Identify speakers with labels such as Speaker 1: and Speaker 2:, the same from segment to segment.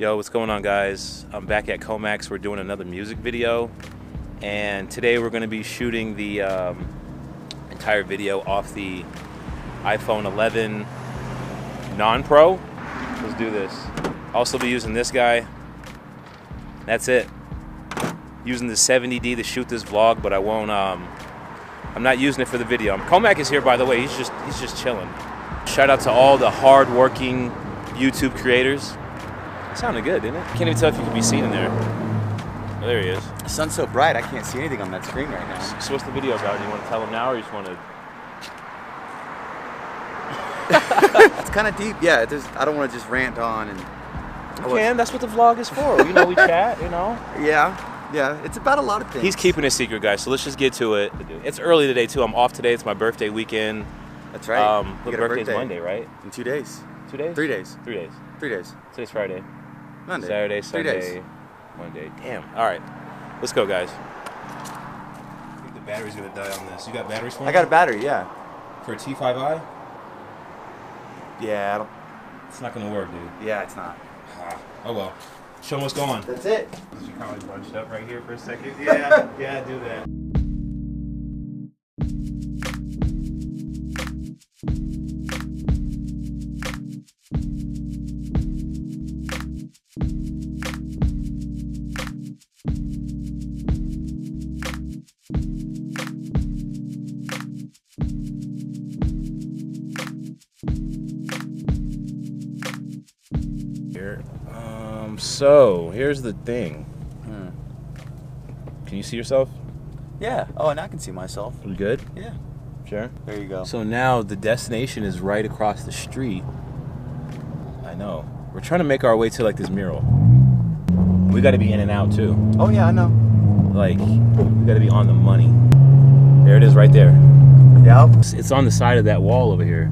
Speaker 1: Yo, what's going on, guys? I'm back at Comak. We're doing another music video, and today we're going to be shooting the entire video off the iPhone 11 non-pro. Let's do this. Also be using this guy. That's it. Using the 70D to shoot this vlog, but I won't. I'm not using it for the video. Comak is here, by the way. He's just chilling. Shout out to all the hard-working YouTube creators. It sounded good, didn't it? Can't even tell if you can be seen in there. Oh, there he is.
Speaker 2: The sun's so bright, I can't see anything on that screen right now.
Speaker 1: So what's the video about? Do you want to tell them now, or you just want to?
Speaker 2: It's kind of deep, yeah. I don't want to just rant on and.
Speaker 1: You can. That's what the vlog is for. You know, we chat. You know.
Speaker 2: Yeah. It's about a lot of things.
Speaker 1: He's keeping it secret, guys. So let's just get to it. It's early today too. I'm off today. It's my birthday weekend.
Speaker 2: That's right.
Speaker 1: But birthday's Monday, right?
Speaker 2: In 2 days.
Speaker 1: 2 days?
Speaker 2: 3 days.
Speaker 1: 3 days.
Speaker 2: 3 days.
Speaker 1: Today's Friday.
Speaker 2: Monday.
Speaker 1: Saturday,
Speaker 2: 3 days.
Speaker 1: Sunday, Monday. Damn. All right. Let's go, guys. I think the battery's gonna die on this. You got batteries for me?
Speaker 2: I got a battery, yeah.
Speaker 1: For a T5i?
Speaker 2: Yeah, I don't.
Speaker 1: It's not gonna work, dude.
Speaker 2: Yeah, it's not.
Speaker 1: Oh well. Show them what's going on.
Speaker 2: That's it.
Speaker 1: You kind of bunched up right here for a second. Yeah, do that. So here's the thing. Can you see yourself?
Speaker 2: Yeah. Oh, and I can see myself.
Speaker 1: You good?
Speaker 2: Yeah.
Speaker 1: Sure.
Speaker 2: There you go.
Speaker 1: So now the destination is right across the street. I know. We're trying to make our way to like this mural. We got to be in and out too.
Speaker 2: Oh yeah, I know.
Speaker 1: Like we got to be on the money. There it is, right there.
Speaker 2: Yep.
Speaker 1: It's on the side of that wall over here.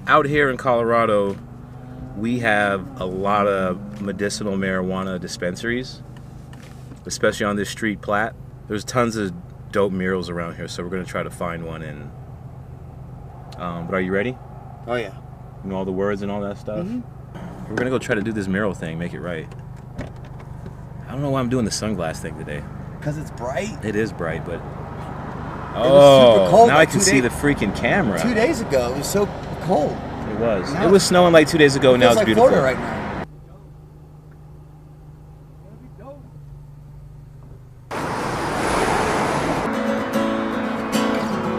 Speaker 1: Out here in Colorado, we have a lot of medicinal marijuana dispensaries, especially on this street Platte. There's tons of dope murals around here, so we're gonna try to find one. And but are you ready?
Speaker 2: Oh yeah.
Speaker 1: You know all the words and all that stuff? Mm-hmm. We're gonna go try to do this mural thing, make it right. I don't know why I'm doing the sunglass thing today.
Speaker 2: Because it's bright?
Speaker 1: It is bright, but...
Speaker 2: It was super cold
Speaker 1: now I can see the freaking camera.
Speaker 2: 2 days ago, it was so cold.
Speaker 1: It was.
Speaker 2: Now
Speaker 1: it was snowing like 2 days ago. Now it's
Speaker 2: like
Speaker 1: beautiful.
Speaker 2: Florida right now.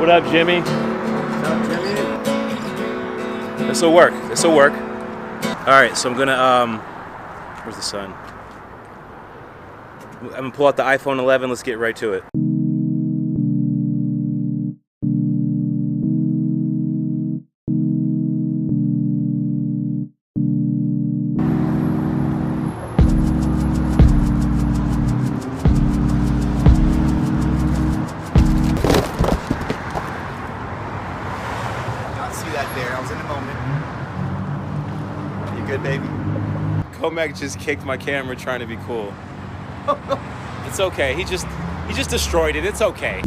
Speaker 1: What up, Jimmy?
Speaker 2: What's up, Jimmy?
Speaker 1: This'll work. This'll work. All right, so I'm gonna where's the sun? I'm gonna pull out the iPhone 11. Let's get right to it.
Speaker 2: There, I was in the moment. You good, baby?
Speaker 1: Comak just kicked my camera trying to be cool. It's okay. He just destroyed it. It's okay.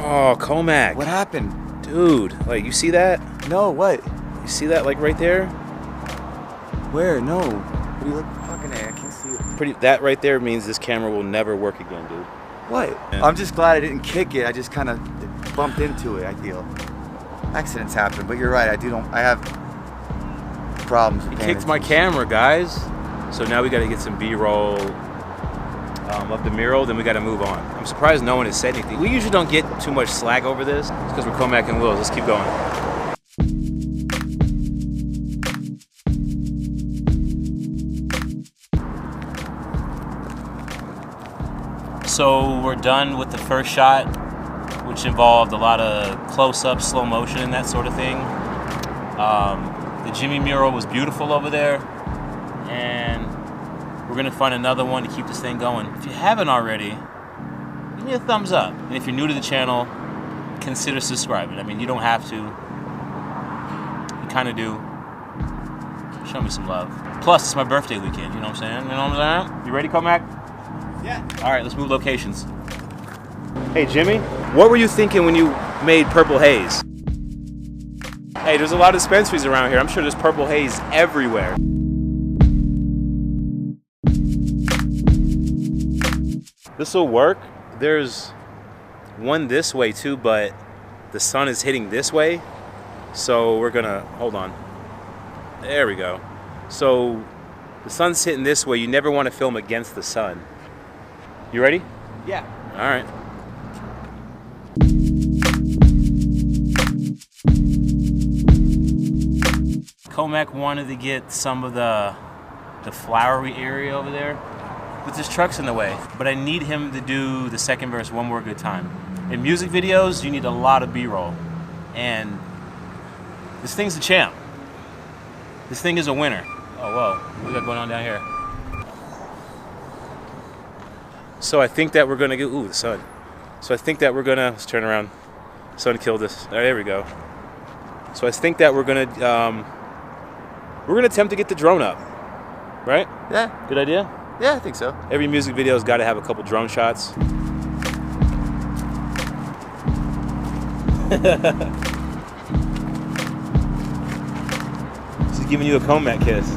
Speaker 1: Oh, Comak.
Speaker 2: What happened?
Speaker 1: Dude, like you see that?
Speaker 2: No, what?
Speaker 1: You see that like right there?
Speaker 2: Where? No. What do you look fucking at? I can't see it.
Speaker 1: That right there means this camera will never work again, dude.
Speaker 2: What?
Speaker 1: Yeah.
Speaker 2: I'm just glad I didn't kick it. I just kind of bumped into it, I feel. Accidents happen, but you're right. I have problems with
Speaker 1: He kicked my camera, guys. So now we got to get some B-roll of the mural, then we got to move on. I'm surprised no one has said anything. We usually don't get too much slack over this because we're Comak and Wills. Let's keep going. So we're done with the first shot, which involved a lot of close-up, slow motion, and that sort of thing. The Jimmy mural was beautiful over there, and we're gonna find another one to keep this thing going. If you haven't already, give me a thumbs up. And if you're new to the channel, consider subscribing. I mean, you don't have to. You kind of do. Show me some love. Plus, it's my birthday weekend, you know what I'm saying? You know what I'm saying? You ready, Comak?
Speaker 2: Yeah.
Speaker 1: All right, let's move locations. Hey, Jimmy, what were you thinking when you made Purple Haze? Hey, there's a lot of dispensaries around here. I'm sure there's purple haze everywhere. This will work. There's one this way too, but the sun is hitting this way. So we're gonna, hold on. There we go. So the sun's hitting this way. You never want to film against the sun. You ready?
Speaker 2: Yeah.
Speaker 1: All right. Comak wanted to get some of the flowery area over there, but this truck's in the way. But I need him to do the second verse one more good time. In music videos, you need a lot of B-roll, and this thing's a champ. This thing is a winner. Oh, whoa, what we got going on down here? So I think that we're gonna get, ooh, the sun. So I think that we're gonna, let's turn around. Sun killed us. All right, there we go. So I think that we're gonna attempt to get the drone up, right?
Speaker 2: Yeah.
Speaker 1: Good idea?
Speaker 2: Yeah, I think so.
Speaker 1: Every music video's got to have a couple drone shots. She's giving you a Comak kiss.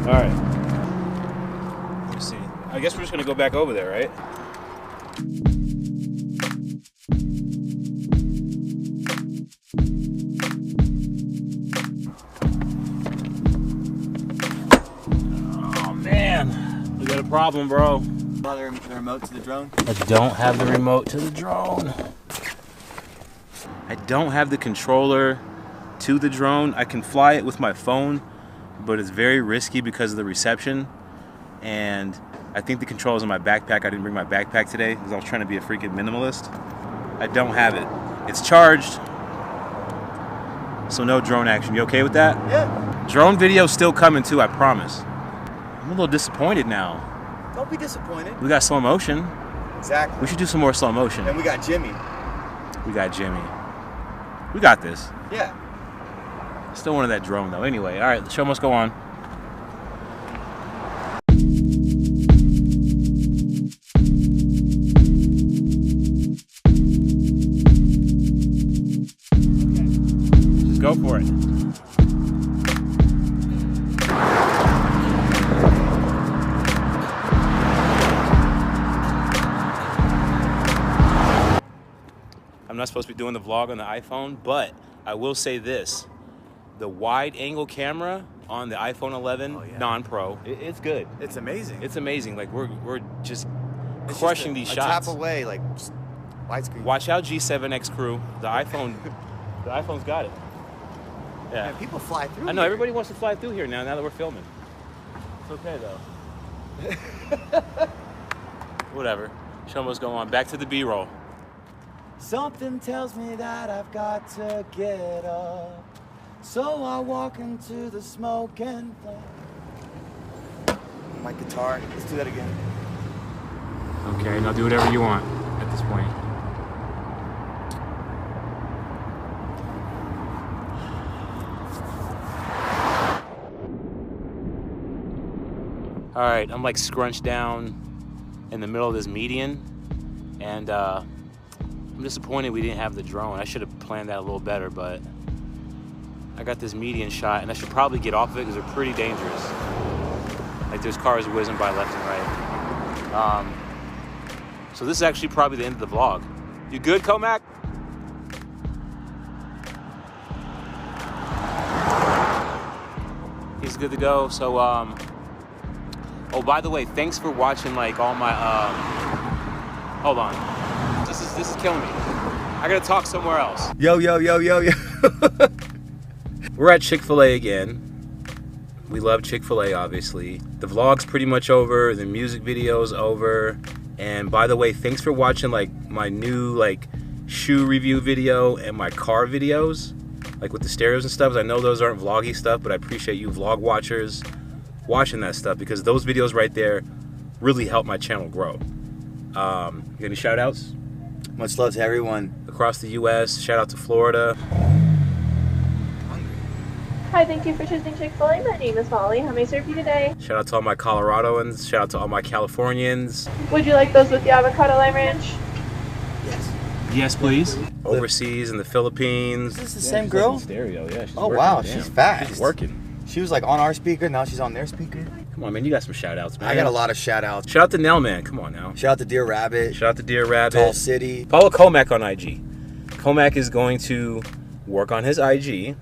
Speaker 1: All right. Let's see. I guess we're just gonna go back over there, right? Oh man, we got a problem, bro.
Speaker 2: The remote to the drone?
Speaker 1: I don't have the remote to the drone. I don't have the controller to the drone. I can fly it with my phone, but it's very risky because of the reception. And I think the controller's in my backpack. I didn't bring my backpack today because I was trying to be a freaking minimalist. I don't have it. It's charged, so no drone action. You okay with that?
Speaker 2: Yeah.
Speaker 1: Drone video's still coming too, I promise. I'm a little disappointed now.
Speaker 2: Don't be disappointed.
Speaker 1: We got slow motion.
Speaker 2: Exactly.
Speaker 1: We should do some more slow motion.
Speaker 2: And we got Jimmy.
Speaker 1: We got Jimmy. We got this.
Speaker 2: Yeah.
Speaker 1: Still wanted that drone though. Anyway, all right, the show must go on. Just go for it. I'm not supposed to be doing the vlog on the iPhone, but I will say this. The wide angle camera on the iPhone 11 non-pro, it's good.
Speaker 2: It's amazing.
Speaker 1: It's amazing. Like we're just crushing these shots.
Speaker 2: Tap away, like widescreen.
Speaker 1: Watch out, G7X crew. The iPhone's got it. Yeah.
Speaker 2: Man, people fly through.
Speaker 1: I know
Speaker 2: here.
Speaker 1: everybody wants to fly through here now that we're filming. It's okay though. Whatever. Show must go on. Back to the B-roll.
Speaker 2: Something tells me that I've got to get up. So I walk into the smoke and play. My guitar. Let's do that again.
Speaker 1: Okay, now do whatever you want at this point. All right, I'm like scrunched down in the middle of this median, and I'm disappointed we didn't have the drone. I should have planned that a little better, but I got this median shot, and I should probably get off of it because they're pretty dangerous. Like there's cars whizzing by left and right. So this is actually probably the end of the vlog. You good, Comak? He's good to go. So, oh, by the way, thanks for watching like all my, hold on. This is killing me. I gotta talk somewhere else.
Speaker 2: Yo.
Speaker 1: We're at Chick-fil-A again. We love Chick-fil-A, obviously. The vlog's pretty much over. The music video's over. And by the way, thanks for watching like my new like shoe review video and my car videos, like with the stereos and stuff. I know those aren't vloggy stuff, but I appreciate you vlog watchers watching that stuff because those videos right there really help my channel grow. You got any shout outs?
Speaker 2: Much love to everyone
Speaker 1: across the US. Shout out to Florida.
Speaker 3: Hi, thank you for choosing Chick-fil-A. My name is Molly. How may I serve you today?
Speaker 1: Shout out to all my Coloradoans. Shout out to all my Californians.
Speaker 3: Would you like those with the avocado lime ranch?
Speaker 2: Yes.
Speaker 1: Yes, please. Overseas in the Philippines.
Speaker 2: Is this the same girl?
Speaker 1: Stereo, yeah. She's
Speaker 2: Oh
Speaker 1: working.
Speaker 2: wow,
Speaker 1: Damn.
Speaker 2: she's fast.
Speaker 1: She's working.
Speaker 2: She was like on our speaker, now she's on their speaker.
Speaker 1: Come on, man. You got some shout outs, man.
Speaker 2: I got a lot of shout outs.
Speaker 1: Shout out to Nell, man. Come on now.
Speaker 2: Shout out to Dear Rabbit.
Speaker 1: Shout out to Dear Rabbit.
Speaker 2: Tall City.
Speaker 1: Follow Comak on IG. Comak is going to work on his IG.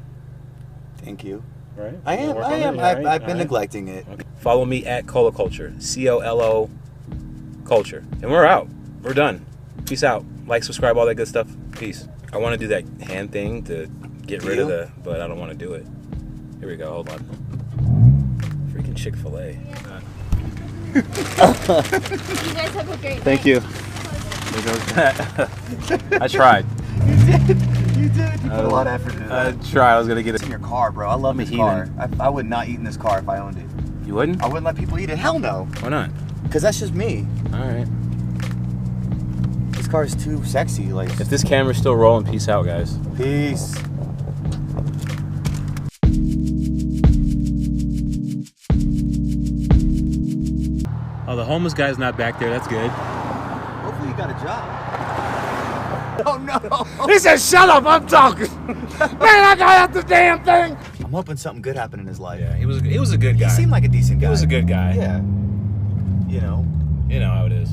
Speaker 2: Thank you.
Speaker 1: Right?
Speaker 2: I am. I've been neglecting it.
Speaker 1: Okay. Follow me at Colo Culture. COLO Culture. And we're out. We're done. Peace out. Like, subscribe, all that good stuff. Peace. I want to do that hand thing to get rid of the, but I don't want to do it. Here we go. Hold on. Freaking Chick-fil-A.
Speaker 3: You guys have a great
Speaker 1: Thank
Speaker 3: night.
Speaker 1: you. I tried.
Speaker 2: You did. You put a lot of effort into
Speaker 1: I
Speaker 2: that.
Speaker 1: tried. I was gonna get
Speaker 2: It's
Speaker 1: it.
Speaker 2: in your car, bro. I love this
Speaker 1: heathen.
Speaker 2: car. I would not eat in this car if I owned it.
Speaker 1: You wouldn't?
Speaker 2: I wouldn't let people eat it. Hell no.
Speaker 1: Why not?
Speaker 2: Because that's just me.
Speaker 1: All right.
Speaker 2: This car is too sexy. Like,
Speaker 1: If this camera's still rolling, peace out, guys.
Speaker 2: peace.
Speaker 1: Oh, the homeless guy's not back there. That's good.
Speaker 2: Hopefully you got a job. Oh no.
Speaker 4: He said, shut up, I'm talking. Man, I got out the damn thing.
Speaker 2: I'm hoping something good happened in his life.
Speaker 1: Yeah, he was a good guy.
Speaker 2: He seemed like a decent guy.
Speaker 1: He was a good guy.
Speaker 2: Yeah. You know.
Speaker 1: You know how it is.